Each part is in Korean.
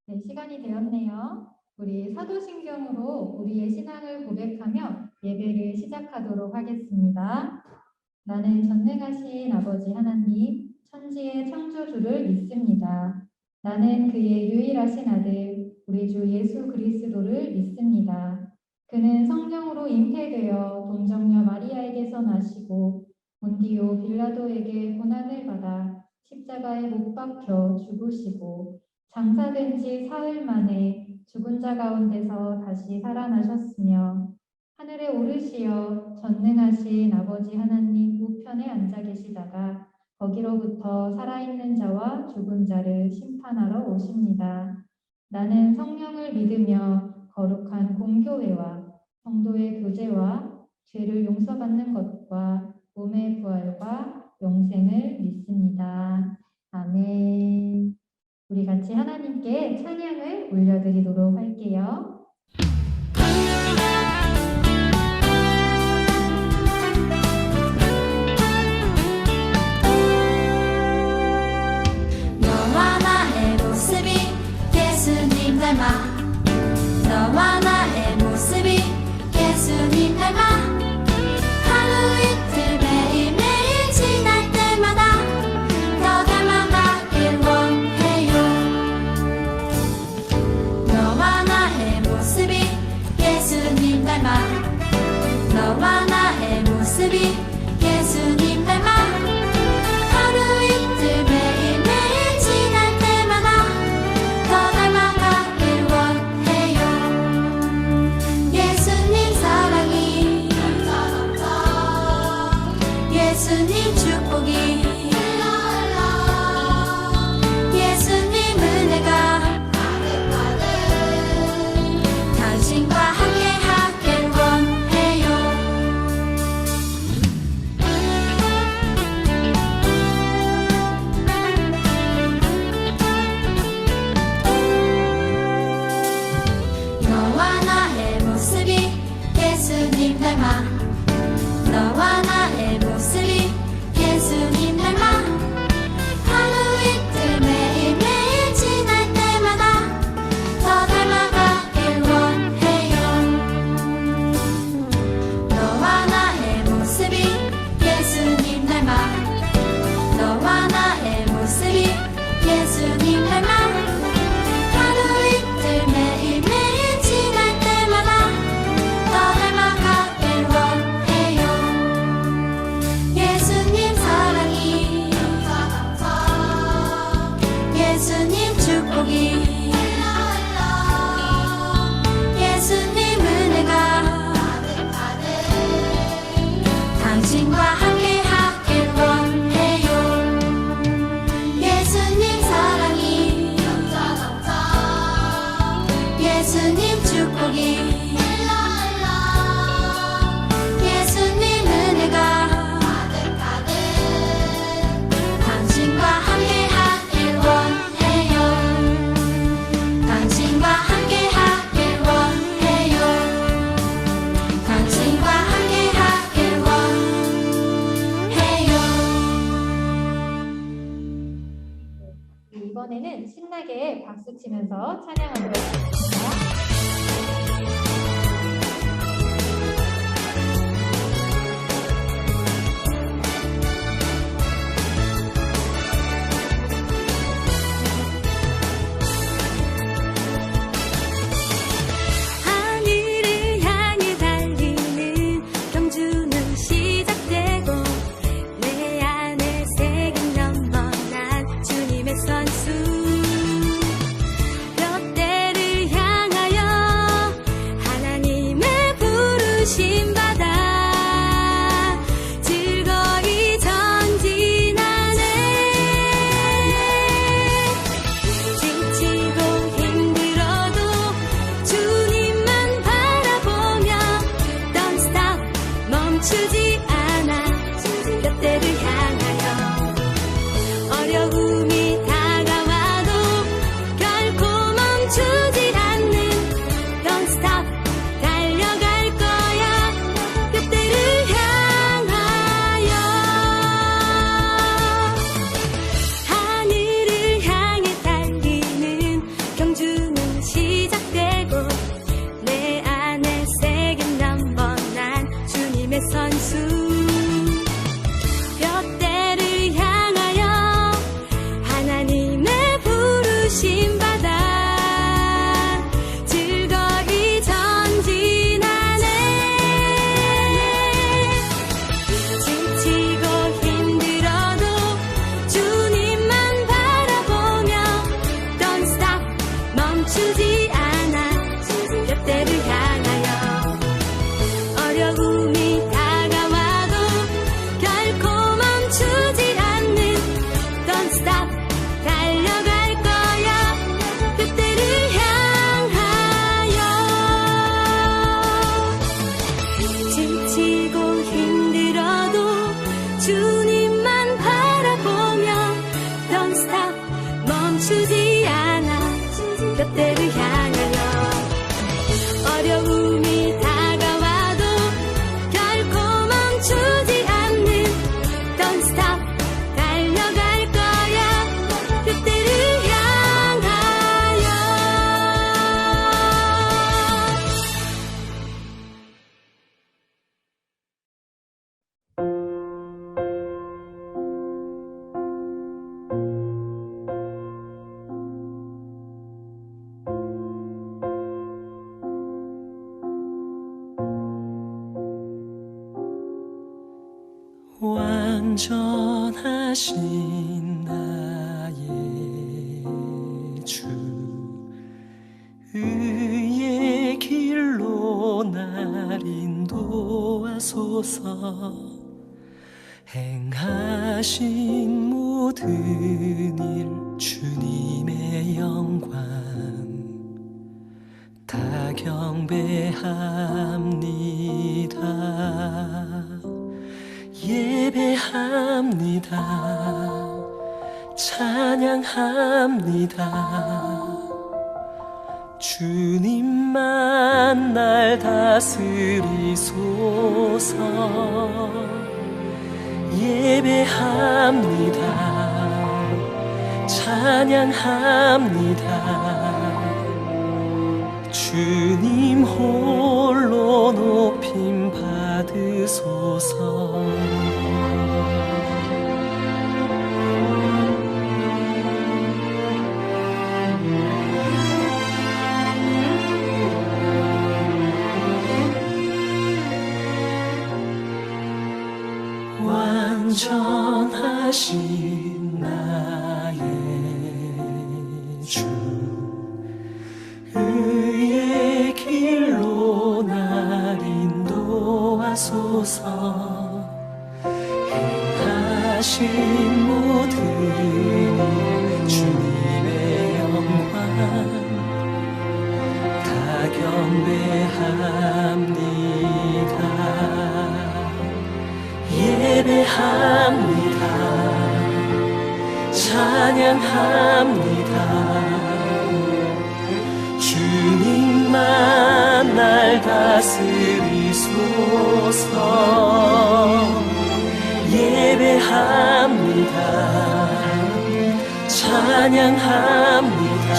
네, 시간이 되었네요. 우리 사도신경으로 우리의 신앙을 고백하며 예배를 시작하도록 하겠습니다. 나는 전능하신 아버지 하나님, 천지의 창조주를 믿습니다. 나는 그의 유일하신 아들, 우리 주 예수 그리스도를 믿습니다. 그는 성령으로 잉태되어 동정녀 마리아에게서 나시고 본디오 빌라도에게 고난을 받아 십자가에 못 박혀 죽으시고 장사된 지 사흘 만에 죽은 자 가운데서 다시 살아나셨으며 하늘에 오르시어 전능하신 아버지 하나님 우편에 앉아 계시다가 거기로부터 살아있는 자와 죽은 자를 심판하러 오십니다. 나는 성령을 믿으며 거룩한 공교회와 성도의 교제와 죄를 용서받는 것과 몸의 부활과 영생을 믿습니다. 아멘. 우리 같이 하나님께 찬양을 올려드리도록 할게요. 너와 나의 모습이 예수님 닮아 너와 나의 모습이 예수님 닮아 하루 이틀 매일매일 지날 때마다 더 닮아가길 원해요. 너와 나의 모습이 예수님 닮아 너와 나의 모습이 예수님 닮아 하루 이틀 매일매일 지날 때마다 더 닮아가길 원해요. 예수님 사랑이 예수님 축복이 예수님 은혜가 당신과 함께 하길 원해요. 너와 나의 모습이 예수님 닮아 너와 나의 모습이 예수님 닮아 하루 이틀 매일매일 지날 때마다 더 닮아가길 원해요. 너와 나의 모습이 예수님 닮아 너와 나의 모습이 예수님 닮아 하루 이틀 매일매일 지날 때마다 더 닮아가길 원해요. 예수님 사랑이 예수님 축복이 예수님 은혜가 당신과 함께 하길 원해요. 예수님 사랑이 예수님 축복이 예수님 은혜가 당신과 함께 하길 원해요. 당신과 함께 하길 원해요. 당신과 함께 하길 원해요. 이번에는 신나게 박수 치면서 찬양하도록 하겠습니다. 하늘을 향해 달리는 경주는 시작되고 내 안에 색은 넘어난 주님의 선수 몇 대를 향하여 하나님의 부르심 받아 즐거이 전진하네. 지치고 힘들어도 주님만 바라보며 Don't stop 멈추지 않아 곁대를 향하여 어려움이 다가 멈추지 않아 곁대를 향하여 어려움이 다가와도 결코 멈추지 않는 Don't stop 달려갈 거야 곁대를 향하여 완전하신 나의 주 의의 길로 날 인도하소서 행하신 모든 일 주님의 영광 다 경배합니다 예배합니다 찬양합니다 주님만 날 다스리소서 예배합니다 찬양합니다 주님 홀로 높임 받으소서 완전하신 나의 주 의의 길로 날 인도하소서 행하신 모든 일 주님의 영광 다 경배합니다 예배합니다 찬양합니다 주님만 날 다스리소서 예배합니다 찬양합니다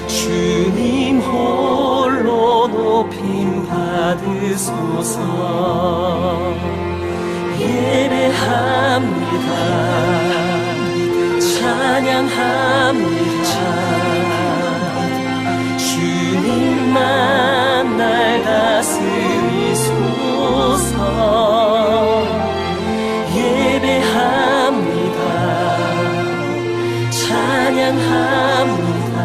주님 홀로 높임 받으소서 예배합니다 찬양합니다 주님만 날 다스리소서 예배합니다 찬양합니다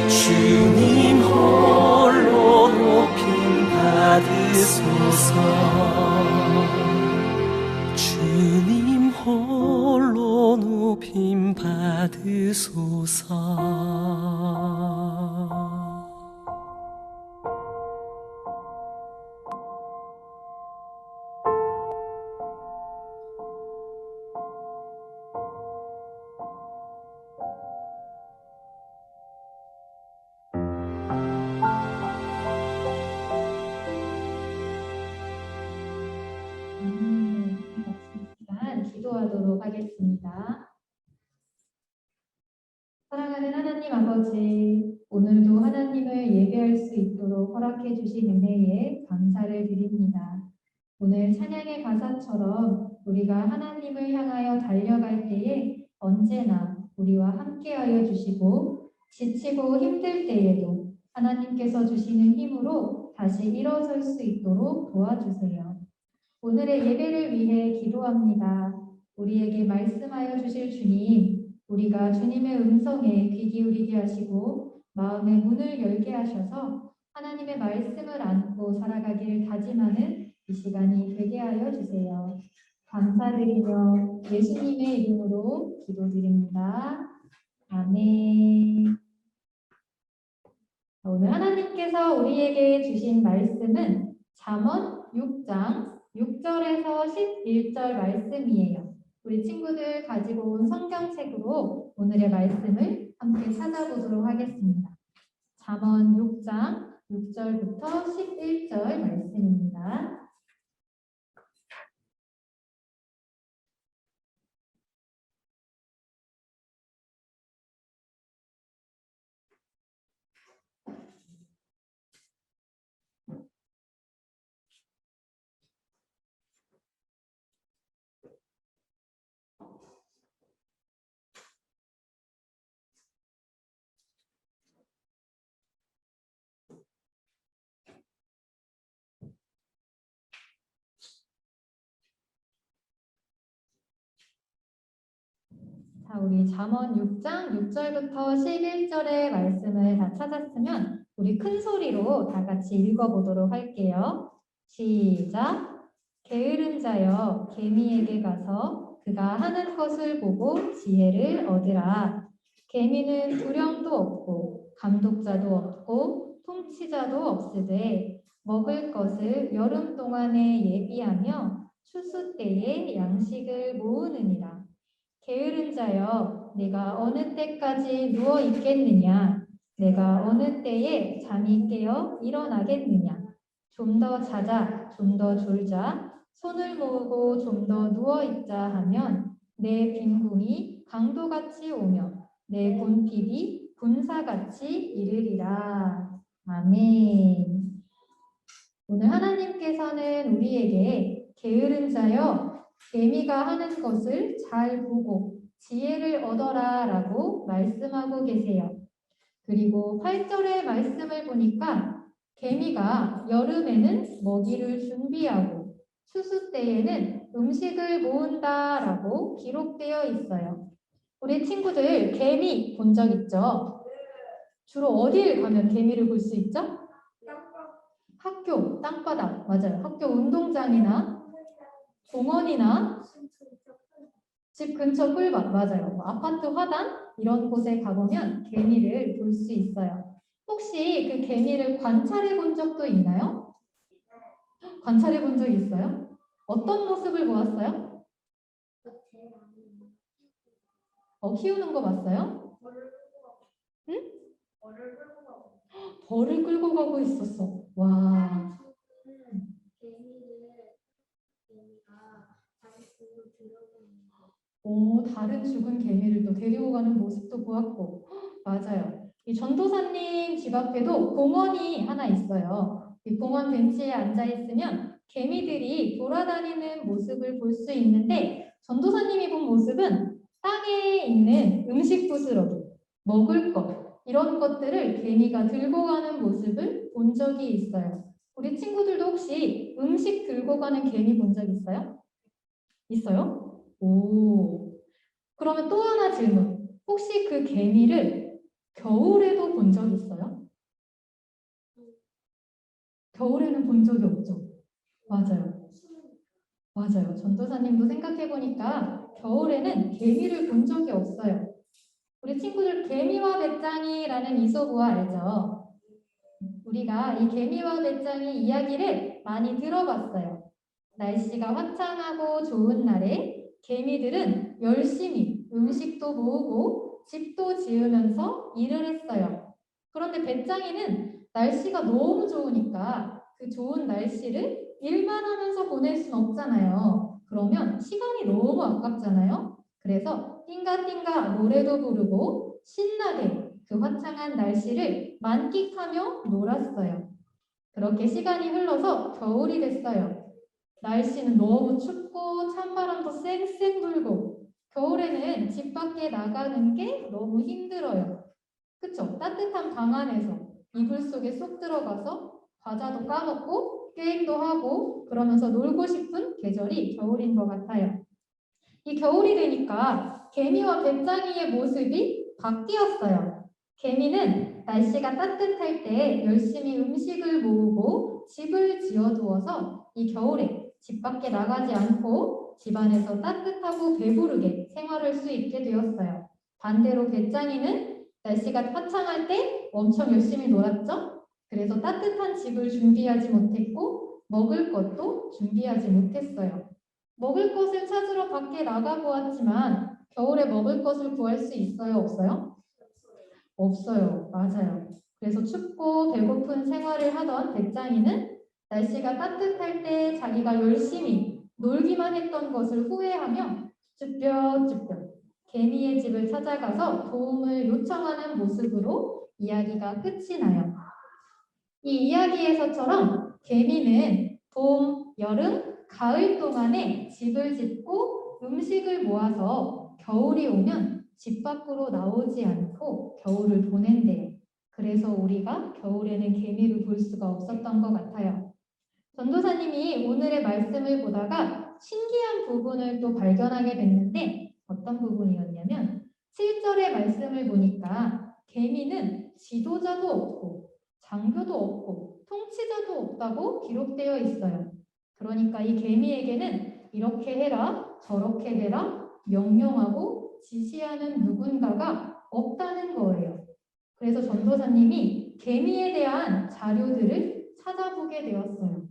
주님 홀로 높임 받으소서 주님 홀로 높임 받으소서 기도하도록 하겠습니다. 사랑하는 하나님 아버지, 오늘도 하나님을 예배할 수 있도록 허락해 주신 은혜에 감사를 드립니다. 오늘 찬양의 가사처럼 우리가 하나님을 향하여 달려갈 때에 언제나 우리와 함께하여 주시고 지치고 힘들 때에도 하나님께서 주시는 힘으로 다시 일어설 수 있도록 도와주세요. 오늘의 예배를 위해 기도합니다. 우리에게 말씀하여 주실 주님, 우리가 주님의 음성에 귀 기울이게 하시고 마음의 문을 열게 하셔서 하나님의 말씀을 안고 살아가길 다짐하는 이 시간이 되게 하여 주세요. 감사드리며 예수님의 이름으로 기도드립니다. 아멘. 오늘 하나님께서 우리에게 주신 말씀은 잠언 6장 6절에서 11절 말씀이에요. 우리 친구들 가지고 온 성경책으로 오늘의 말씀을 함께 찾아보도록 하겠습니다. 잠언 6장 6절부터 11절 말씀입니다. 자, 우리 잠언 6장 6절부터 11절의 말씀을 다 찾았으면 우리 큰 소리로 다 같이 읽어보도록 할게요. 시작! 게으른 자여 개미에게 가서 그가 하는 것을 보고 지혜를 얻으라. 개미는 두령도 없고 감독자도 없고 통치자도 없으되 먹을 것을 여름 동안에 예비하며 추수 때에 양식을 모으느니라. 게으른 자여, 내가 어느 때까지 누워 있겠느냐? 내가 어느 때에 잠이 깨어 일어나겠느냐? 좀 더 자자, 좀 더 졸자, 손을 모으고 좀 더 누워 있자 하면 내 빈궁이 강도같이 오며 내 군핍이 군사같이 이르리라. 아멘. 오늘 하나님께서는 우리에게 게으른 자여, 개미가 하는 것을 잘 보고 지혜를 얻어라 라고 말씀하고 계세요. 그리고 8절의 말씀을 보니까 개미가 여름에는 먹이를 준비하고 추수 때에는 음식을 모은다 라고 기록되어 있어요. 우리 친구들 개미 본 적 있죠? 주로 어딜 가면 개미를 볼 수 있죠? 학교, 땅바닥, 맞아요. 학교 운동장이나 공원이나 집 근처 꿀밭, 맞아요. 뭐 아파트 화단 이런 곳에 가보면 개미를 볼 수 있어요. 혹시 그 개미를 관찰해 본 적도 있나요? 관찰해 본 적 있어요? 어떤 모습을 보았어요? 키우는 거 봤어요? 응? 벌을 끌고 가고 있었어. 와. 오, 다른 죽은 개미를 또 데리고 가는 모습도 보았고, 맞아요. 이 전도사님 집 앞에도 공원이 하나 있어요. 이 공원 벤치에 앉아 있으면 개미들이 돌아다니는 모습을 볼 수 있는데, 전도사님이 본 모습은 땅에 있는 음식 부스러기, 먹을 것, 이런 것들을 개미가 들고 가는 모습을 본 적이 있어요. 우리 친구들도 혹시 음식 들고 가는 개미 본 적 있어요? 있어요? 오. 그러면 또 하나 질문. 혹시 그 개미를 겨울에도 본 적 있어요? 겨울에는 본 적이 없죠? 맞아요. 맞아요. 전도사님도 생각해보니까 겨울에는 개미를 본 적이 없어요. 우리 친구들 개미와 배짱이라는 이소부화 알죠? 우리가 이 개미와 배짱이 이야기를 많이 들어봤어요. 날씨가 화창하고 좋은 날에 개미들은 열심히 음식도 모으고 집도 지으면서 일을 했어요. 그런데 배짱이는 날씨가 너무 좋으니까 그 좋은 날씨를 일만 하면서 보낼 순 없잖아요. 그러면 시간이 너무 아깝잖아요. 그래서 띵가띵가 노래도 부르고 신나게 그 화창한 날씨를 만끽하며 놀았어요. 그렇게 시간이 흘러서 겨울이 됐어요. 날씨는 너무 춥고 찬바람도 쌩쌩 불고 겨울에는 집 밖에 나가는 게 너무 힘들어요. 그쵸? 따뜻한 방 안에서 이불 속에 쏙 들어가서 과자도 까먹고 게임도 하고 그러면서 놀고 싶은 계절이 겨울인 것 같아요. 이 겨울이 되니까 개미와 배짱이의 모습이 바뀌었어요. 개미는 날씨가 따뜻할 때 열심히 음식을 모으고 집을 지어두어서 이 겨울에 집 밖에 나가지 않고 집안에서 따뜻하고 배부르게 생활할 수 있게 되었어요. 반대로 배짱이는 날씨가 화창할 때 엄청 열심히 놀았죠. 그래서 따뜻한 집을 준비하지 못했고 먹을 것도 준비하지 못했어요. 먹을 것을 찾으러 밖에 나가 보았지만 겨울에 먹을 것을 구할 수 있어요? 없어요? 없어요. 맞아요. 그래서 춥고 배고픈 생활을 하던 배짱이는 날씨가 따뜻할 때 자기가 열심히 놀기만 했던 것을 후회하며 쭈뼛쭈뼛 개미의 집을 찾아가서 도움을 요청하는 모습으로 이야기가 끝이 나요. 이 이야기에서처럼 개미는 봄, 여름, 가을 동안에 집을 짓고 음식을 모아서 겨울이 오면 집 밖으로 나오지 않고 겨울을 보낸대요. 그래서 우리가 겨울에는 개미를 볼 수가 없었던 것 같아요. 전도사님이 오늘의 말씀을 보다가 신기한 부분을 또 발견하게 됐는데 어떤 부분이었냐면 7절의 말씀을 보니까 개미는 지도자도 없고 장교도 없고 통치자도 없다고 기록되어 있어요. 그러니까 이 개미에게는 이렇게 해라 저렇게 해라 명령하고 지시하는 누군가가 없다는 거예요. 그래서 전도사님이 개미에 대한 자료들을 찾아보게 되었어요.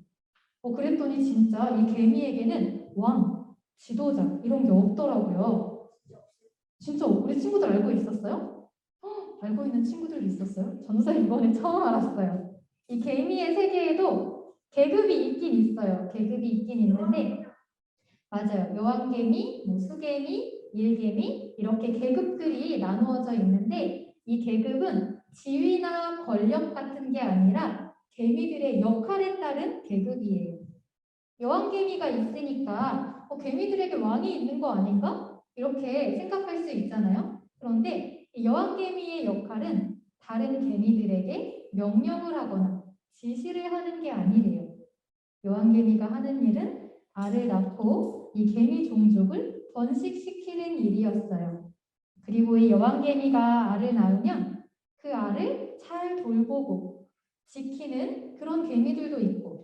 그랬더니 진짜 이 개미에게는 왕, 지도자 이런 게 없더라고요. 진짜 우리 친구들 알고 있었어요? 알고 있는 친구들도 있었어요? 전도사님 이번에 처음 알았어요. 이 개미의 세계에도 계급이 있긴 있어요. 계급이 있긴 있는데 맞아요. 여왕개미, 수개미, 일개미 이렇게 계급들이 나누어져 있는데 이 계급은 지위나 권력 같은 게 아니라 개미들의 역할에 따른 계급이에요. 여왕개미가 있으니까 개미들에게 왕이 있는 거 아닌가? 이렇게 생각할 수 있잖아요. 그런데 이 여왕개미의 역할은 다른 개미들에게 명령을 하거나 지시를 하는 게 아니래요. 여왕개미가 하는 일은 알을 낳고 이 개미 종족을 번식시키는 일이었어요. 그리고 이 여왕개미가 알을 낳으면 그 알을 잘 돌보고 지키는 그런 개미들도 있고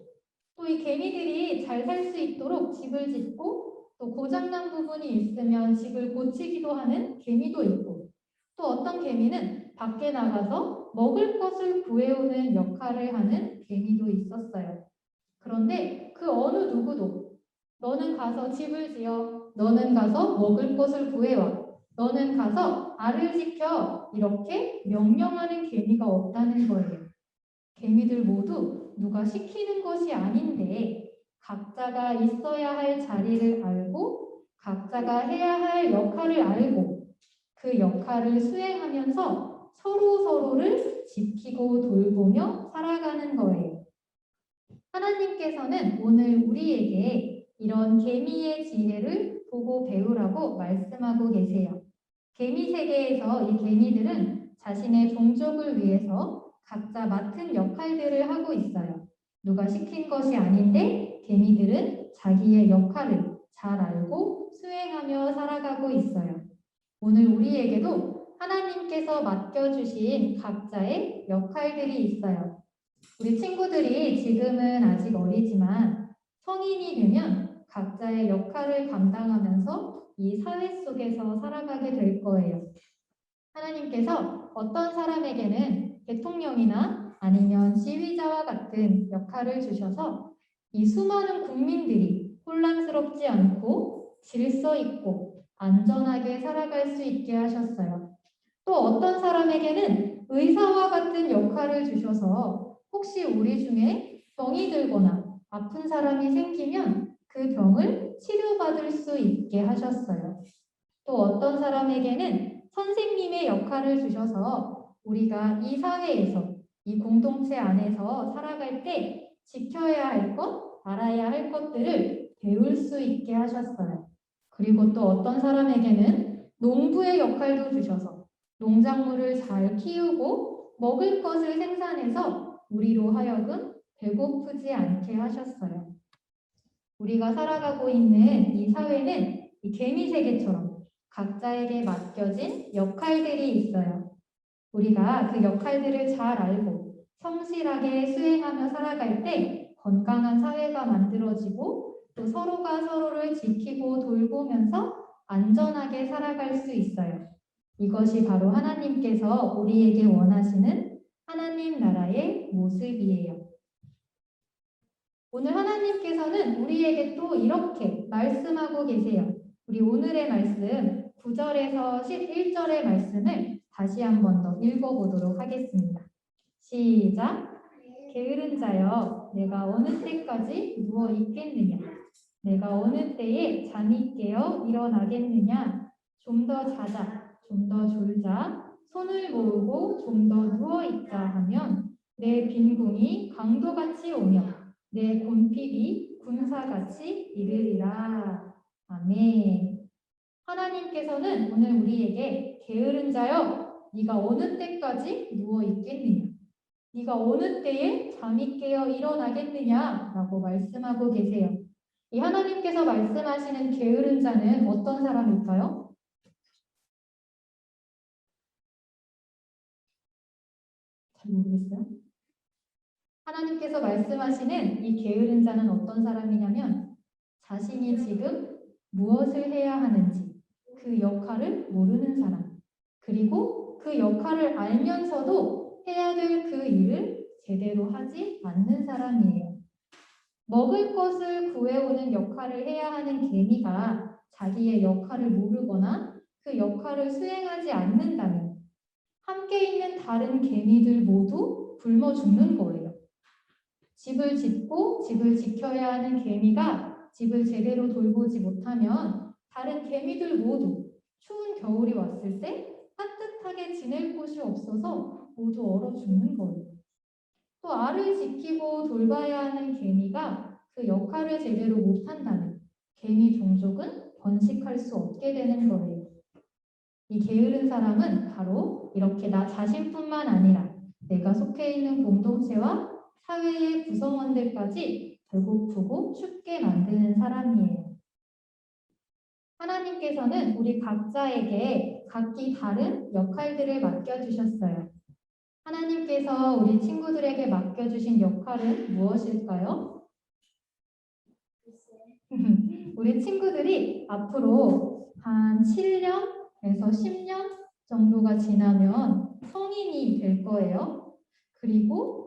또 이 개미들이 잘 살 수 있도록 집을 짓고 또 고장난 부분이 있으면 집을 고치기도 하는 개미도 있고 또 어떤 개미는 밖에 나가서 먹을 것을 구해오는 역할을 하는 개미도 있었어요. 그런데 그 어느 누구도 너는 가서 집을 지어, 너는 가서 먹을 것을 구해와, 너는 가서 알을 지켜 이렇게 명령하는 개미가 없다는 거예요. 개미들 모두 누가 시키는 것이 아닌데 각자가 있어야 할 자리를 알고 각자가 해야 할 역할을 알고 그 역할을 수행하면서 서로를 지키고 돌보며 살아가는 거예요. 하나님께서는 오늘 우리에게 이런 개미의 지혜를 보고 배우라고 말씀하고 계세요. 개미 세계에서 이 개미들은 자신의 종족을 위해서 각자 맡은 역할들을 하고 있어요. 누가 시킨 것이 아닌데 개미들은 자기의 역할을 잘 알고 수행하며 살아가고 있어요. 오늘 우리에게도 하나님께서 맡겨주신 각자의 역할들이 있어요. 우리 친구들이 지금은 아직 어리지만 성인이 되면 각자의 역할을 감당하면서 이 사회 속에서 살아가게 될 거예요. 하나님께서 어떤 사람에게는 대통령이나 아니면 지휘자와 같은 역할을 주셔서 이 수많은 국민들이 혼란스럽지 않고 질서 있고 안전하게 살아갈 수 있게 하셨어요. 또 어떤 사람에게는 의사와 같은 역할을 주셔서 혹시 우리 중에 병이 들거나 아픈 사람이 생기면 그 병을 치료받을 수 있게 하셨어요. 또 어떤 사람에게는 선생님의 역할을 주셔서 우리가 이 사회에서 이 공동체 안에서 살아갈 때 지켜야 할 것, 알아야 할 것들을 배울 수 있게 하셨어요. 그리고 또 어떤 사람에게는 농부의 역할도 주셔서 농작물을 잘 키우고 먹을 것을 생산해서 우리로 하여금 배고프지 않게 하셨어요. 우리가 살아가고 있는 이 사회는 이 개미 세계처럼 각자에게 맡겨진 역할들이 있어요. 우리가 그 역할들을 잘 알고 성실하게 수행하며 살아갈 때 건강한 사회가 만들어지고 또 서로가 서로를 지키고 돌보면서 안전하게 살아갈 수 있어요. 이것이 바로 하나님께서 우리에게 원하시는 하나님 나라의 모습이에요. 오늘 하나님께서는 우리에게 또 이렇게 말씀하고 계세요. 우리 오늘의 말씀 9절에서 11절의 말씀을 다시 한 번 더 읽어보도록 하겠습니다. 시작! 게으른 자여, 내가 어느 때까지 누워 있겠느냐? 내가 어느 때에 잠이 깨어 일어나겠느냐? 좀 더 자자, 좀 더 졸자, 손을 모으고 좀 더 누워 있자 하면 내 빈궁이 강도같이 오며 내 곤핍이 군사같이 이르리라. 아멘. 하나님께서는 오늘 우리에게 게으른 자여, 네가 어느 때까지 누워 있겠느냐? 네가 어느 때에 잠이 깨어 일어나겠느냐? 라고 말씀하고 계세요. 이 하나님께서 말씀하시는 게으른 자는 어떤 사람일까요? 잘 모르겠어요. 하나님께서 말씀하시는 이 게으른 자는 어떤 사람이냐면 자신이 지금 무엇을 해야 하는지 그 역할을 모르는 사람, 그리고 그 역할을 알면서도 해야 될 그 일을 제대로 하지 않는 사람이에요. 먹을 것을 구해오는 역할을 해야 하는 개미가 자기의 역할을 모르거나 그 역할을 수행하지 않는다면 함께 있는 다른 개미들 모두 굶어 죽는 거예요. 집을 짓고 집을 지켜야 하는 개미가 집을 제대로 돌보지 못하면 다른 개미들 모두 추운 겨울이 왔을 때 따뜻하게 지낼 곳이 없어서 모두 얼어 죽는 거예요. 또 알을 지키고 돌봐야 하는 개미가 그 역할을 제대로 못한다면 개미 종족은 번식할 수 없게 되는 거예요. 이 게으른 사람은 바로 이렇게 나 자신뿐만 아니라 내가 속해 있는 공동체와 사회의 구성원들까지 배고프고 춥게 만드는 사람이에요. 하나님께서는 우리 각자에게 각기 다른 역할들을 맡겨주셨어요. 하나님께서 우리 친구들에게 맡겨주신 역할은 무엇일까요? 우리 친구들이 앞으로 한 7년에서 10년 정도가 지나면 성인이 될 거예요. 그리고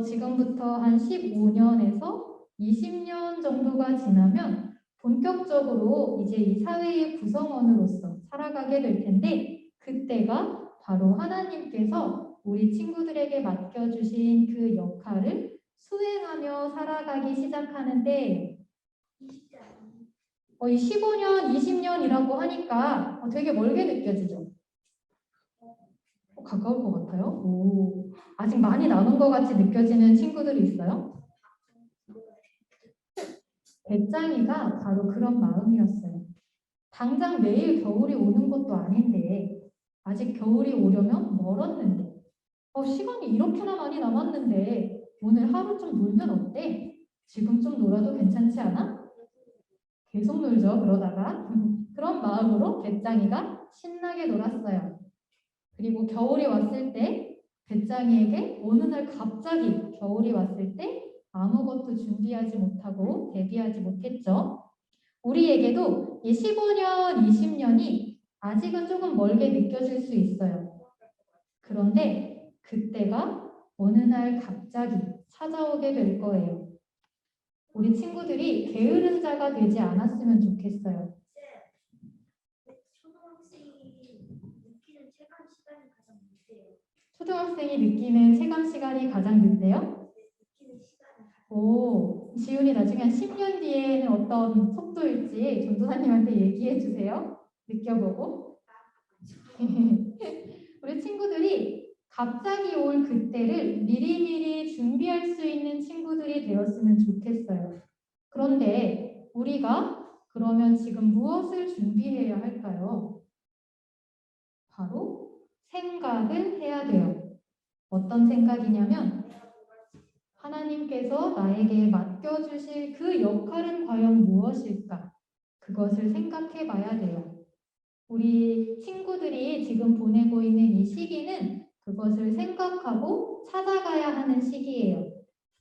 지금부터 한 15년에서 20년 정도가 지나면 본격적으로 이제 이 사회의 구성원으로서 살아가게 될 텐데 그때가 바로 하나님께서 우리 친구들에게 맡겨주신 그 역할을 수행하며 살아가기 시작하는데 이 15년, 20년이라고 하니까 되게 멀게 느껴지죠? 가까울 것 같아요? 오, 아직 많이 남은 것 같이 느껴지는 친구들이 있어요? 배짱이가 바로 그런 마음이었어요. 당장 내일 겨울이 오는 것도 아닌데 아직 겨울이 오려면 멀었는데 시간이 이렇게나 많이 남았는데 오늘 하루 좀 놀면 어때? 지금 좀 놀아도 괜찮지 않아? 계속 놀죠, 그러다가. 그런 마음으로 배짱이가 신나게 놀았어요. 그리고 겨울이 왔을 때 배짱이에게 어느 날 갑자기 겨울이 왔을 때 아무것도 준비하지 못하고 대비하지 못했죠. 우리에게도 이 15년, 20년이 아직은 조금 멀게 느껴질 수 있어요. 그런데 그때가 어느 날 갑자기 찾아오게 될 거예요. 우리 친구들이 게으른 자가 되지 않았으면 좋겠어요. 초등학생이 느끼는 체감 시간이 가장 늦대요? 오, 지훈이 나중에 한 10년 뒤에는 어떤 속도일지 전도사님한테 얘기해 주세요. 느껴보고. 우리 친구들이 갑자기 올 그때를 미리미리 준비할 수 있는 친구들이 되었으면 좋겠어요. 그런데 우리가 그러면 지금 무엇을 준비해야 할까요? 바로 생각을 해야 돼요. 어떤 생각이냐면 하나님께서 나에게 맡겨주실 그 역할은 과연 무엇일까? 그것을 생각해 봐야 돼요. 우리 친구들이 지금 보내고 있는 이 시기는 그것을 생각하고 찾아가야 하는 시기예요.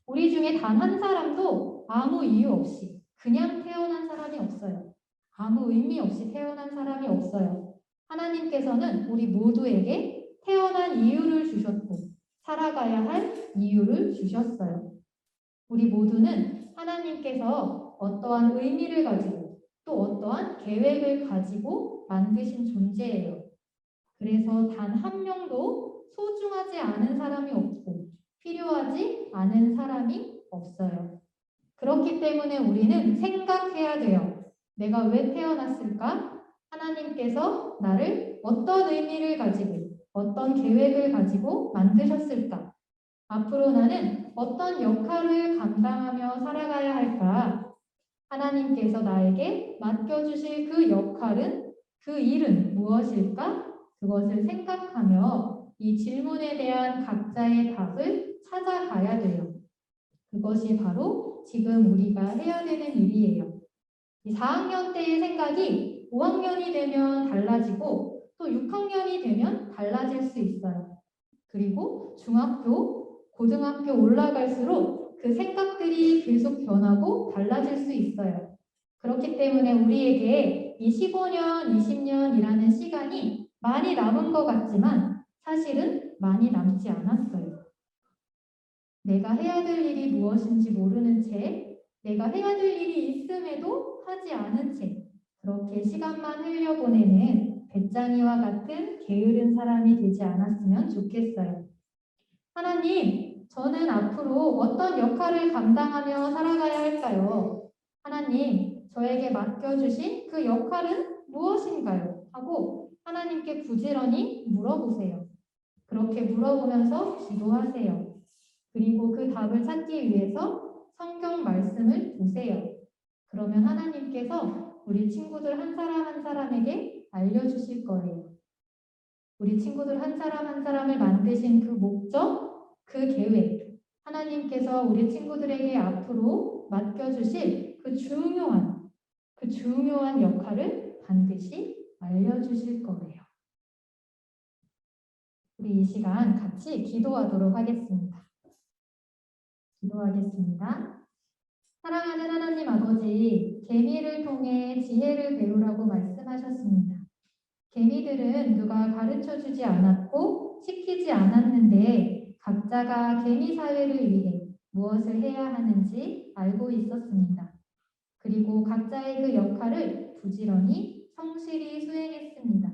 우리 중에 단 한 사람도 아무 이유 없이 그냥 태어난 사람이 없어요. 아무 의미 없이 태어난 사람이 없어요. 하나님께서는 우리 모두에게 태어난 이유를 주셨고 살아가야 할 이유를 주셨어요. 우리 모두는 하나님께서 어떠한 의미를 가지고 또 어떠한 계획을 가지고 만드신 존재예요. 그래서 단 한 명도 소중하지 않은 사람이 없고 필요하지 않은 사람이 없어요. 그렇기 때문에 우리는 생각해야 돼요. 내가 왜 태어났을까? 하나님께서 나를 어떤 의미를 가지고 어떤 계획을 가지고 만드셨을까? 앞으로 나는 어떤 역할을 감당하며 살아가야 할까? 하나님께서 나에게 맡겨주실 그 역할은, 그 일은 무엇일까? 그것을 생각하며 이 질문에 대한 각자의 답을 찾아가야 돼요. 그것이 바로 지금 우리가 해야 되는 일이에요. 이 4학년 때의 생각이 5학년이 되면 달라지고 또 6학년이 되면 달라질 수 있어요. 그리고 중학교, 고등학교 올라갈수록 그 생각들이 계속 변하고 달라질 수 있어요. 그렇기 때문에 우리에게 이 15년, 20년이라는 시간이 많이 남은 것 같지만 사실은 많이 남지 않았어요. 내가 해야 될 일이 무엇인지 모르는 채, 내가 해야 될 일이 있음에도 하지 않은 채, 그렇게 시간만 흘려보내는 배짱이와 같은 게으른 사람이 되지 않았으면 좋겠어요. 하나님, 저는 앞으로 어떤 역할을 감당하며 살아가야 할까요? 하나님, 저에게 맡겨주신 그 역할은 무엇인가요? 하고 하나님께 부지런히 물어보세요. 그렇게 물어보면서 기도하세요. 그리고 그 답을 찾기 위해서 성경 말씀을 보세요. 그러면 하나님께서 우리 친구들 한 사람 한 사람에게 알려주실 거예요. 우리 친구들 한 사람 한 사람을 만드신 그 목적, 그 계획, 하나님께서 우리 친구들에게 앞으로 맡겨주실 그 중요한 역할을 반드시 알려주실 거예요. 우리 이 시간 같이 기도하도록 하겠습니다. 기도하겠습니다. 사랑하는 하나님 아버지, 개미를 통해 지혜를 배우라고 말씀하셨습니다. 개미들은 누가 가르쳐주지 않았고 시키지 않았는데 각자가 개미 사회를 위해 무엇을 해야 하는지 알고 있었습니다. 그리고 각자의 그 역할을 부지런히 성실히 수행했습니다.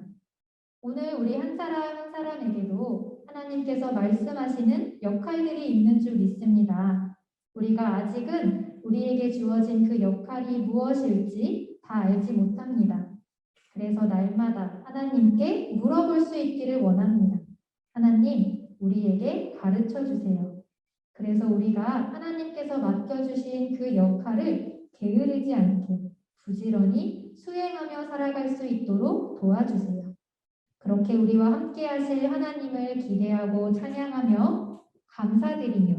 오늘 우리 한 사람 한 사람에게도 하나님께서 말씀하시는 역할들이 있는 줄 믿습니다. 우리가 아직은 우리에게 주어진 그 역할이 무엇일지 다 알지 못합니다. 그래서 날마다 하나님께 물어볼 수 있기를 원합니다. 하나님, 우리에게 가르쳐 주세요. 그래서 우리가 하나님께서 맡겨주신 그 역할을 게으르지 않게 부지런히 수행하며 살아갈 수 있도록 도와주세요. 그렇게 우리와 함께 하실 하나님을 기대하고 찬양하며 감사드리며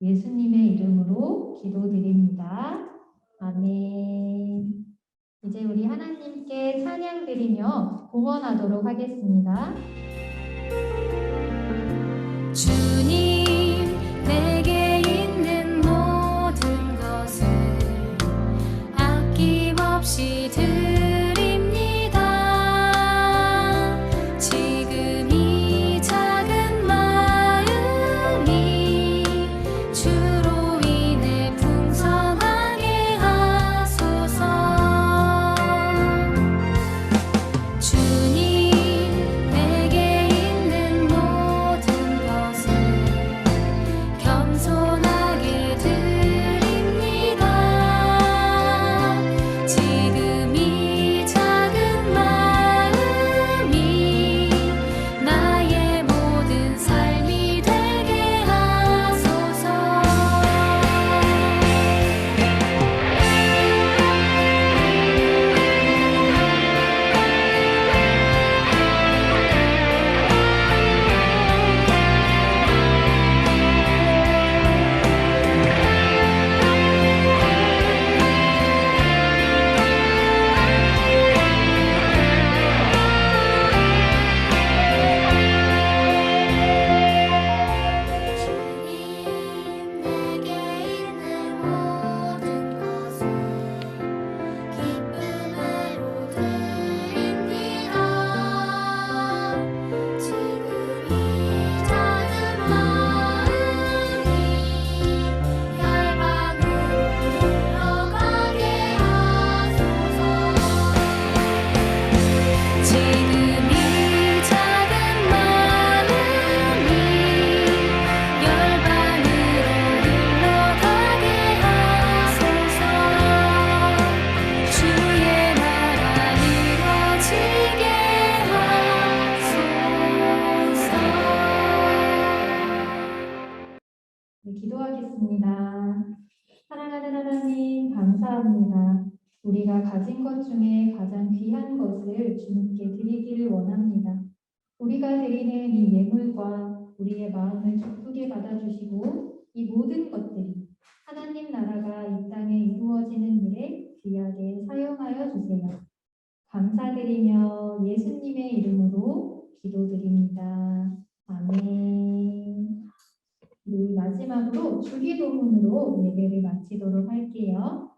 예수님의 이름으로 기도드립니다. 아멘. 이제 우리 하나님께 찬양 드리며 봉헌하도록 하겠습니다. 주님, 내게 있는 모든 것을 아낌없이 드립니다. 지금 이 작은 마음이 주로 인해 풍성하게 하소서. 주님, 내게 기도드리겠습니다. 사랑하는 하나님, 감사합니다. 우리가 가진 것 중에 가장 귀한 것을 주님께 드리기를 원합니다. 우리가 드리는 이 예물과 우리의 마음을 기쁘게 받아주시고 이 모든 것들이 하나님 나라가 이 땅에 이루어지는 일에 귀하게 사용하여 주세요. 감사드리며 예수님의 이름으로 기도드립니다. 아멘. 우리 마지막으로 주기도문으로 예배를 마치도록 할게요.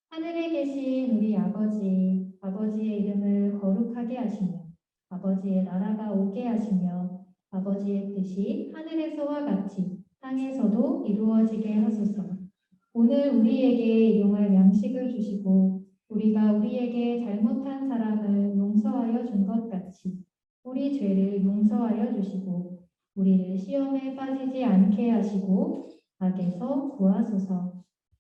하늘에 계신 우리 아버지, 아버지의 이름을 거룩하게 하시며 아버지의 나라가 오게 하시며 아버지의 뜻이 하늘에서와 같이 땅에서도 이루어지게 하소서. 오늘 우리에게 일용할 양식을 주시고 우리가 우리에게 잘못한 사람을 용서하여 준 것 같이 우리 죄를 용서하여 주시고 우리를 시험에 빠지지 않게 하시고 악에서 구하소서.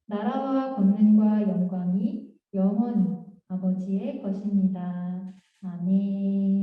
나라와 권능과 영광이 영원히 아버지의 것입니다. 아멘.